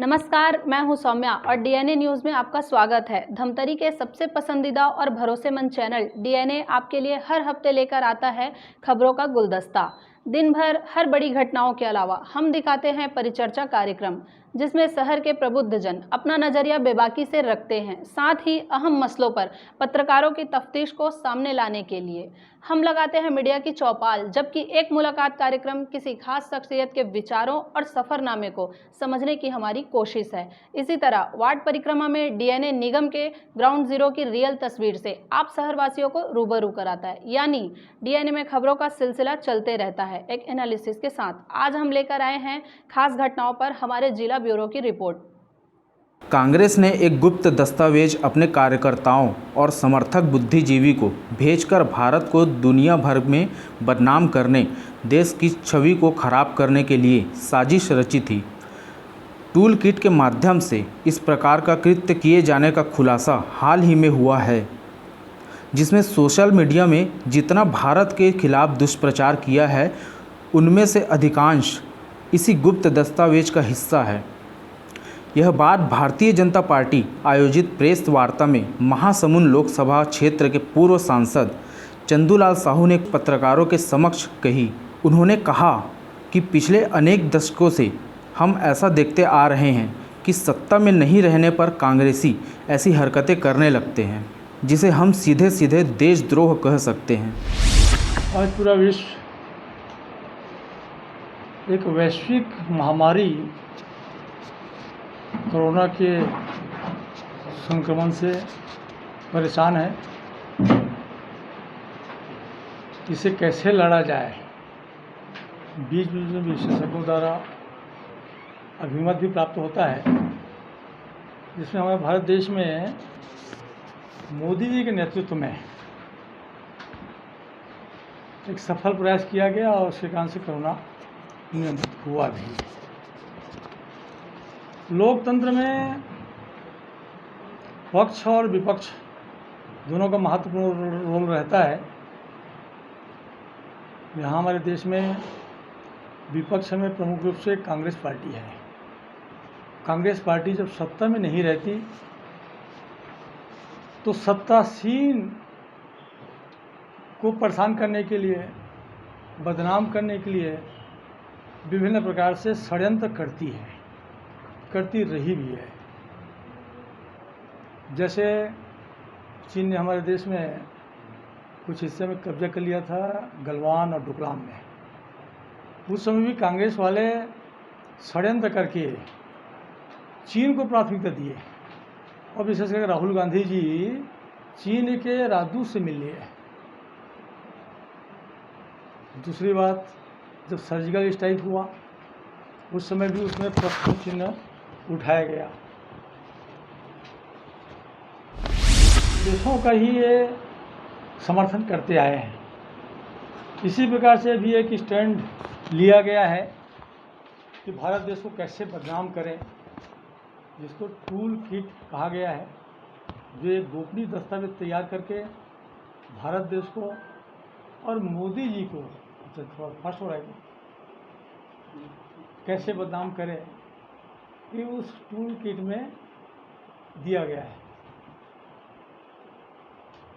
नमस्कार, मैं हूं सौम्या और डीएनए न्यूज़ में आपका स्वागत है। धमतरी के सबसे पसंदीदा और भरोसेमंद चैनल डीएनए आपके लिए हर हफ्ते लेकर आता है खबरों का गुलदस्ता। दिन भर हर बड़ी घटनाओं के अलावा हम दिखाते हैं परिचर्चा कार्यक्रम, जिसमें शहर के प्रबुद्ध जन अपना नजरिया बेबाकी से रखते हैं। साथ ही अहम मसलों पर पत्रकारों की तफ्तीश को सामने लाने के लिए हम लगाते हैं मीडिया की चौपाल, जबकि एक मुलाकात कार्यक्रम किसी खास शख्सियत के विचारों और सफरनामे को समझने की हमारी कोशिश है। इसी तरह वार्ड परिक्रमा में डीएनए निगम के ग्राउंड जीरो की रियल तस्वीर से आप शहरवासियों को रूबरू कराता है। यानी डीएनए में खबरों का सिलसिला चलते रहता है एक एनालिसिस के साथ। आज हम लेकर आए हैं खास घटनाओं पर हमारे जिला ब्यूरो की रिपोर्ट। कांग्रेस ने एक गुप्त दस्तावेज अपने कार्यकर्ताओं और समर्थक बुद्धिजीवी को भेजकर भारत को दुनिया भर में बदनाम करने, देश की छवि को खराब करने के लिए साजिश रची थी। टूल किट के माध्यम से इस प्रकार का कृत्य किए जाने का खुलासा हाल ही में हुआ है, जिसमें सोशल मीडिया में जितना भारत के खिलाफ दुष्प्रचार किया है, उनमें से अधिकांश इसी गुप्त दस्तावेज का हिस्सा है। यह बात भारतीय जनता पार्टी आयोजित प्रेस वार्ता में महासमुंद लोकसभा क्षेत्र के पूर्व सांसद चंदूलाल साहू ने पत्रकारों के समक्ष कही। उन्होंने कहा कि पिछले अनेक दशकों से हम ऐसा देखते आ रहे हैं कि सत्ता में नहीं रहने पर कांग्रेसी ऐसी हरकतें करने लगते हैं, जिसे हम सीधे सीधे देशद्रोह कह सकते हैं। आज पूरा विश्व एक वैश्विक महामारी कोरोना के संक्रमण से परेशान है। इसे कैसे लड़ा जाए, बीच बीच में विशेषज्ञों द्वारा अभिमत भी प्राप्त होता है, जिसमें हमारे भारत देश में मोदी जी के नेतृत्व में एक सफल प्रयास किया गया और उसके कारण से कोरोना नियंत्रित हुआ भी। लोकतंत्र में पक्ष और विपक्ष दोनों का महत्वपूर्ण रोल रहता है। यहाँ हमारे देश में विपक्ष में प्रमुख रूप से कांग्रेस पार्टी है। कांग्रेस पार्टी जब सत्ता में नहीं रहती तो सत्तासीन को परेशान करने के लिए, बदनाम करने के लिए विभिन्न प्रकार से षड्यंत्र करती रही भी है। जैसे चीन ने हमारे देश में कुछ हिस्से में कब्जा कर लिया था, गलवान और डोकलाम में। उस समय भी कांग्रेस वाले षड्यंत्र करके चीन को प्राथमिकता दिए और विशेषकर राहुल गांधी जी चीन के राजदूत से मिल लिए। दूसरी बात, जब सर्जिकल स्ट्राइक हुआ उस समय भी उसमें प्रश्न चिन्ह उठाया गया। देशों का ही ये समर्थन करते आए हैं। इसी प्रकार से भी एक स्टैंड लिया गया है कि भारत देश को कैसे बदनाम करें, जिसको टूल किट कहा गया है, जो एक गोपनीय दस्तावेज तैयार करके भारत देश को और मोदी जी को थोड़ा फास्ट हो रहा है कैसे बदनाम करें, ये उस टूल किट में दिया गया है।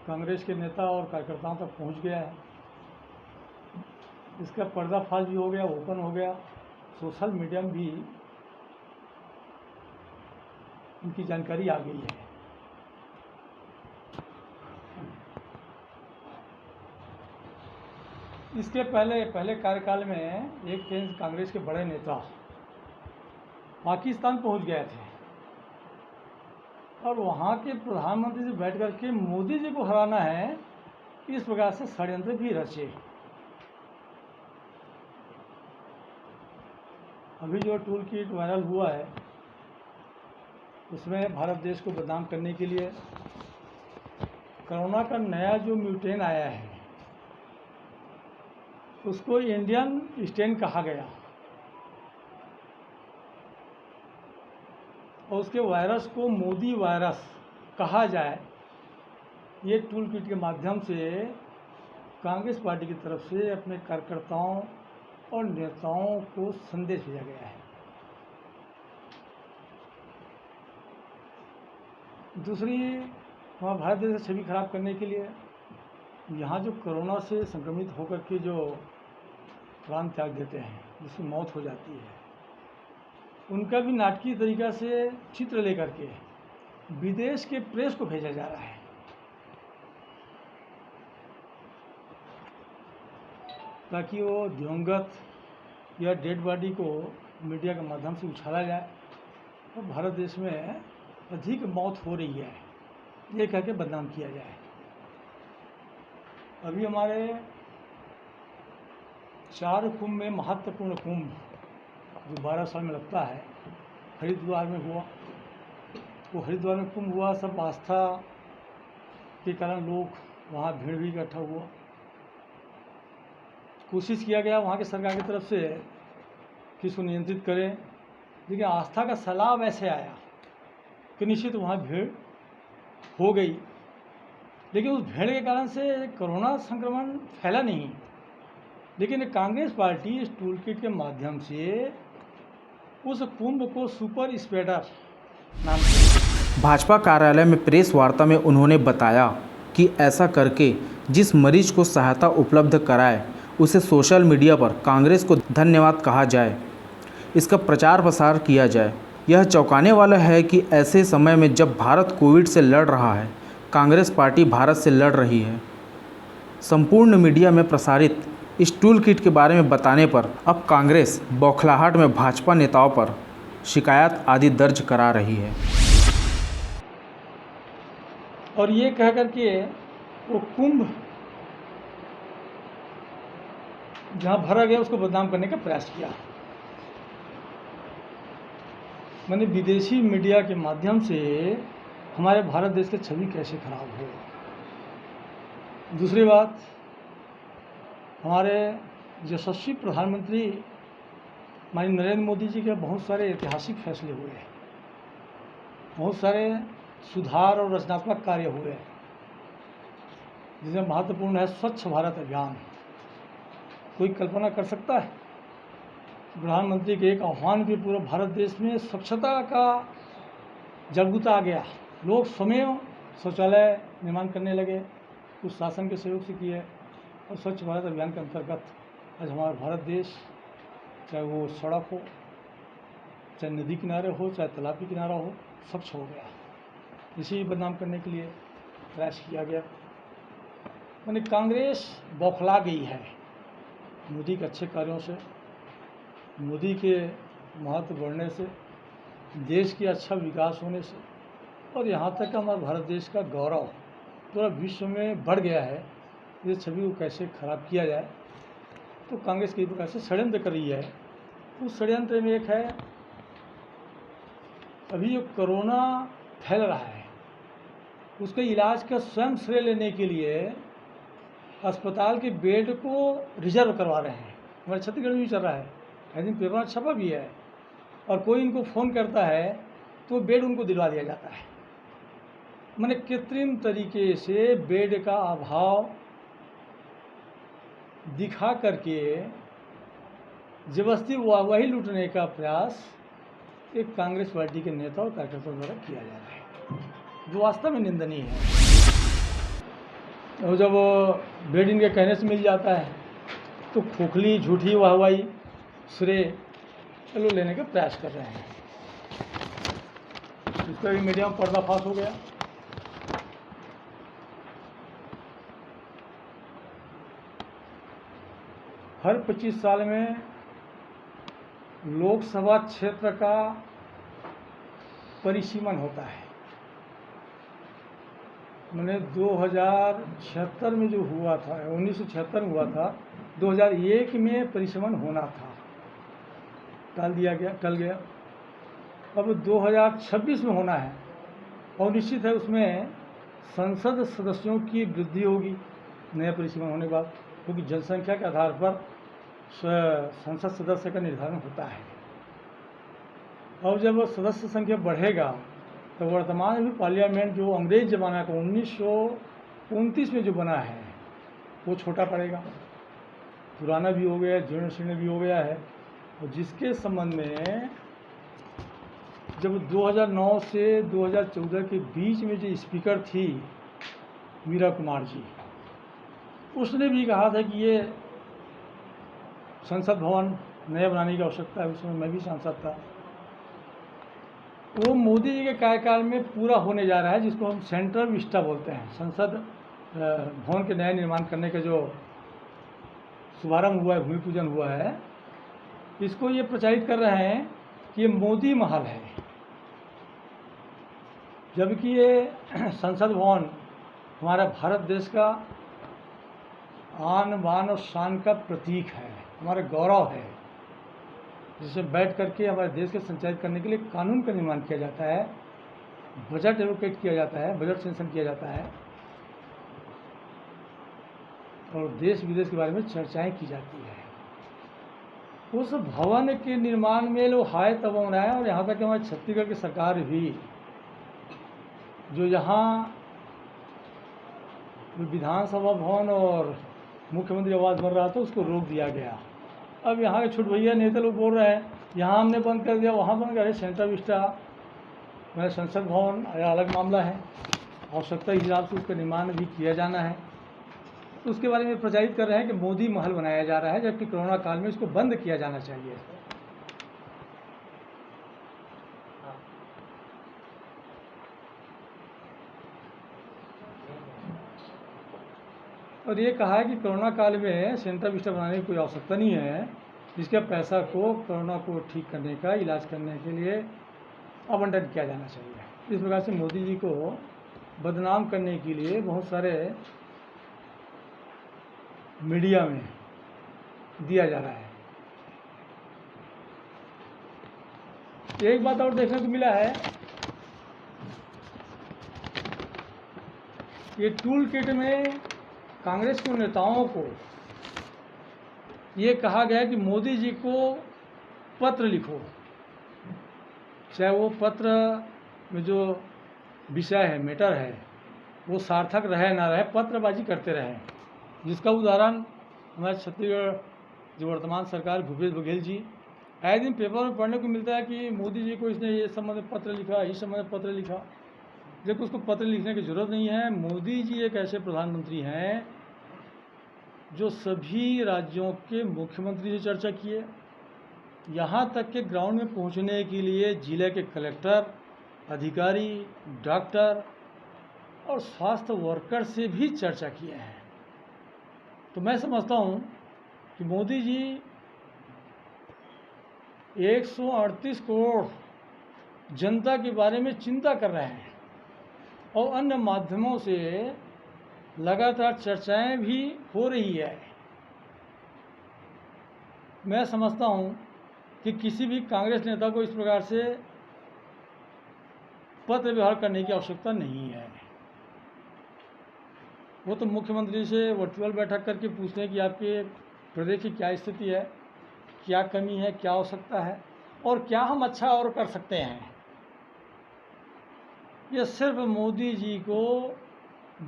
कांग्रेस के नेता और कार्यकर्ताओं तक पहुंच गया है। इसका पर्दाफाश भी हो गया, ओपन हो गया। सोशल मीडिया में भी इनकी जानकारी आ गई है। इसके पहले कार्यकाल में एक कांग्रेस के बड़े नेता पाकिस्तान पहुंच गए थे और वहां के प्रधानमंत्री से बैठ करके मोदी जी को हराना है, इस प्रकार से षड्यंत्र भी रचे। अभी जो टूल किट वायरल हुआ है उसमें भारत देश को बदनाम करने के लिए कोरोना का नया जो म्यूटेंट आया है उसको इंडियन स्ट्रेन कहा गया और उसके वायरस को मोदी वायरस कहा जाए, ये टूल किट के माध्यम से कांग्रेस पार्टी की तरफ से अपने कार्यकर्ताओं और नेताओं को संदेश भेजा गया है। दूसरी, हमारा भारत देश की छवि खराब करने के लिए यहाँ जो कोरोना से संक्रमित होकर के जो प्राण त्याग देते हैं, जिसकी मौत हो जाती है, उनका भी नाटकीय तरीक़ा से चित्र लेकर के विदेश के प्रेस को भेजा जा रहा है, ताकि वो दिवंगत या डेड बॉडी को मीडिया के माध्यम से उछाला जाए और भारत देश में अधिक मौत हो रही है ये कह के बदनाम किया जाए। अभी हमारे 4 कुंभ में महत्वपूर्ण कुंभ जो 12 साल में लगता है, हरिद्वार में हुआ। वो हरिद्वार में कुंभ हुआ, सब आस्था के कारण लोग वहाँ भीड़ भी इकट्ठा हुआ। कोशिश किया गया वहाँ की सरकार की तरफ से कि इसको नियंत्रित करें, लेकिन आस्था का सैलाब ऐसे आया कि निश्चित वहाँ भीड़ हो गई। लेकिन उस भीड़ के कारण से कोरोना संक्रमण फैला नहीं, लेकिन कांग्रेस पार्टी इस टूल किट के माध्यम से उस कुंभ को सुपर स्प्रेडर नाम दिया। भाजपा कार्यालय में प्रेस वार्ता में उन्होंने बताया कि ऐसा करके जिस मरीज को सहायता उपलब्ध कराए उसे सोशल मीडिया पर कांग्रेस को धन्यवाद कहा जाए, इसका प्रचार प्रसार किया जाए। यह चौंकाने वाला है कि ऐसे समय में जब भारत कोविड से लड़ रहा है, कांग्रेस पार्टी भारत से लड़ रही है। संपूर्ण मीडिया में प्रसारित इस टूल किट के बारे में बताने पर अब कांग्रेस बौखलाहट में भाजपा नेताओं पर शिकायत आदि दर्ज करा रही है। और ये कह करके वो कुंभ जहाँ भरा गया उसको बदनाम करने का प्रयास किया। मैंने विदेशी मीडिया के माध्यम से हमारे भारत देश की छवि कैसे खराब हो। दूसरी बात, हमारे यशस्वी प्रधानमंत्री माननीय नरेंद्र मोदी जी के बहुत सारे ऐतिहासिक फैसले हुए हैं, बहुत सारे सुधार और रचनात्मक कार्य हुए, जिसमें महत्वपूर्ण है स्वच्छ भारत अभियान। कोई कल्पना कर सकता है प्रधानमंत्री के एक आह्वान पे पूरा भारत देश में स्वच्छता का जगबूता आ गया। लोग स्वयं शौचालय निर्माण करने लगे, कुछ शासन के सहयोग से किए, और स्वच्छ भारत अभियान के अंतर्गत आज हमारा भारत देश, चाहे वो सड़क हो, चाहे नदी किनारे हो, चाहे तालाब के किनारा हो, स्वच्छ हो गया। इसी बदनाम करने के लिए प्रयास किया गया। मैंने कांग्रेस बौखला गई है मोदी के अच्छे कार्यों से, मोदी के महत्व बढ़ने से, देश की अच्छा विकास होने से, और यहाँ तक हमारे भारत देश का गौरव पूरा विश्व में बढ़ गया है। इस छवि को कैसे खराब किया जाए, तो कांग्रेस कई प्रकार से षड्यंत्र कर रही है। उस षड्यंत्र में एक है, अभी जो कोरोना फैल रहा है उसके इलाज का स्वयं श्रेय लेने के लिए अस्पताल के बेड को रिजर्व करवा रहे हैं। हमारे छत्तीसगढ़ में भी चल रहा है, कई दिन पेपर में छपा भी है। और कोई इनको फ़ोन करता है तो बेड उनको दिलवा दिया जाता है। मैंने कृत्रिम तरीके से बेड का अभाव दिखा करके जबरदस्ती वही लूटने का प्रयास एक कांग्रेस पार्टी के नेता और कार्यकर्ताओं द्वारा किया जा रहा है, जो वास्तव में निंदनीय है। और जब बेड इनके कहने से मिल जाता है तो खोखली झूठी वाहवाही श्रेय लोग लेने का प्रयास कर रहे हैं। इसका भी मीडिया में पर्दाफाश हो गया। हर 25 साल में लोकसभा क्षेत्र का परिसीमन होता है। मैंने 2076 में जो हुआ था, 1976 में हुआ था, 2001 में परिसीमन होना था, टल गया। अब 2026 में होना है, और निश्चित है उसमें संसद सदस्यों की वृद्धि होगी नया परिसीमन होने के बाद, क्योंकि जनसंख्या के आधार पर संसद सदस्य का निर्धारण होता है। और जब सदस्य संख्या बढ़ेगा तो वर्तमान में पार्लियामेंट जो अंग्रेज ज़माना का 1929 में जो बना है वो छोटा पड़ेगा, पुराना भी हो गया, जीर्ण शीर्ण भी हो गया है। और जिसके संबंध में जब 2009 से 2014 के बीच में जो स्पीकर थी मीरा कुमार जी, उसने भी कहा था कि ये संसद भवन नया बनाने की आवश्यकता है। उसमें मैं भी सांसद था। वो मोदी जी के कार्यकाल में पूरा होने जा रहा है, जिसको हम सेंट्रल विस्टा बोलते हैं। संसद भवन के नया निर्माण करने का जो शुभारंभ हुआ है, भूमि पूजन हुआ है, इसको ये प्रचारित कर रहे हैं कि ये मोदी महल है, जबकि ये संसद भवन हमारा भारत देश का आन बान और शान का प्रतीक है, हमारा गौरव है, जिसे बैठ करके हमारे देश को संचालित करने के लिए कानून का निर्माण किया जाता है, बजट एलोकेट किया जाता है, बजट सेंशन किया जाता है और देश विदेश के बारे में चर्चाएं की जाती है। उस भवन के निर्माण में लोग हाय तब रहे हैं। और यहाँ तक कि हमारे छत्तीसगढ़ की सरकार भी, जो यहाँ विधानसभा भवन और मुख्यमंत्री आवास बन रहा था, उसको रोक दिया गया। अब यहाँ के छुट भैया नेता लोग बोल रहे हैं यहाँ हमने बंद कर दिया, वहाँ बंद कर, सेंट्रल विस्टा मैंने संसद भवन अलग मामला है, आवश्यकता के हिसाब से उसका निर्माण भी किया जाना है। तो उसके बारे में प्रचारित कर रहे हैं कि मोदी महल बनाया जा रहा है, जबकि कोरोना काल में इसको बंद किया जाना चाहिए। और ये कहा है कि कोरोना काल में सेंट्रल विस्टा बनाने की कोई आवश्यकता नहीं है, जिसके पैसा को कोरोना को ठीक करने का, इलाज करने के लिए आवंटन किया जाना चाहिए। इस प्रकार से मोदी जी को बदनाम करने के लिए बहुत सारे मीडिया में दिया जा रहा है। एक बात और देखने को मिला है, ये टूल किट में कांग्रेस के नेताओं को ये कहा गया कि मोदी जी को पत्र लिखो, चाहे वो पत्र में जो विषय है, मैटर है, वो सार्थक रहे ना रहे, पत्रबाजी करते रहे। जिसका उदाहरण हमारे छत्तीसगढ़ जो वर्तमान सरकार भूपेश बघेल जी, आए दिन पेपर में पढ़ने को मिलता है कि मोदी जी को इसने ये संबंध में पत्र लिखा, इस संबंध में पत्र लिखा, जबकि उसको पत्र लिखने की जरूरत नहीं है। मोदी जी एक ऐसे प्रधानमंत्री हैं जो सभी राज्यों के मुख्यमंत्री से चर्चा किए, यहाँ तक कि ग्राउंड में पहुँचने के लिए जिले के कलेक्टर, अधिकारी, डॉक्टर और स्वास्थ्य वर्कर से भी चर्चा किए हैं। तो मैं समझता हूँ कि मोदी जी 138 करोड़ जनता के बारे में चिंता कर रहे हैं और अन्य माध्यमों से लगातार चर्चाएं भी हो रही है। मैं समझता हूं कि किसी भी कांग्रेस नेता को इस प्रकार से पत्र व्यवहार करने की आवश्यकता नहीं है। वो तो मुख्यमंत्री से वर्चुअल बैठक करके पूछते हैं कि आपके प्रदेश की क्या स्थिति है, क्या कमी है, क्या आवश्यकता है और क्या हम अच्छा और कर सकते हैं। ये सिर्फ मोदी जी को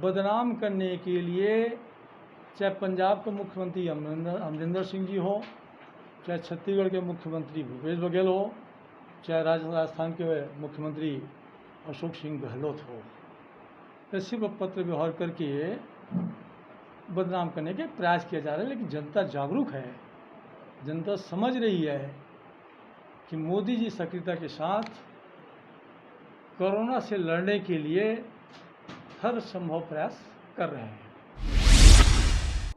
बदनाम करने के लिए, चाहे पंजाब के मुख्यमंत्री अमरिंदर सिंह जी हो, चाहे छत्तीसगढ़ के मुख्यमंत्री भूपेश बघेल हो, चाहे राजस्थान के मुख्यमंत्री अशोक सिंह गहलोत हो, ऐसे को पत्र व्यवहार करके बदनाम करने के प्रयास किया जा रहा है। लेकिन जनता जागरूक है, जनता समझ रही है कि मोदी जी सक्रियता के साथ कोरोना से लड़ने के लिए हर संभव प्रयास कर रहे हैं।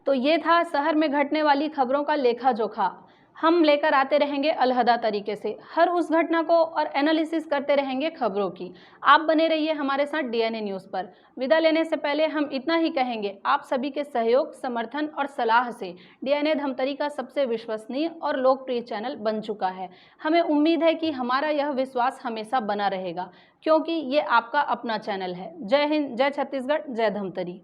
तो ये था शहर में घटने वाली खबरों का लेखा जोखा। हम लेकर आते रहेंगे अलहदा तरीके से हर उस घटना को और एनालिसिस करते रहेंगे खबरों की। आप बने रहिए हमारे साथ डीएनए न्यूज़ पर। विदा लेने से पहले हम इतना ही कहेंगे, आप सभी के सहयोग, समर्थन और सलाह से डीएनए धमतरी का सबसे विश्वसनीय और लोकप्रिय चैनल बन चुका है। हमें उम्मीद है कि हमारा यह विश्वास हमेशा बना रहेगा, क्योंकि ये आपका अपना चैनल है। जय हिंद, जय छत्तीसगढ़, जय धमतरी।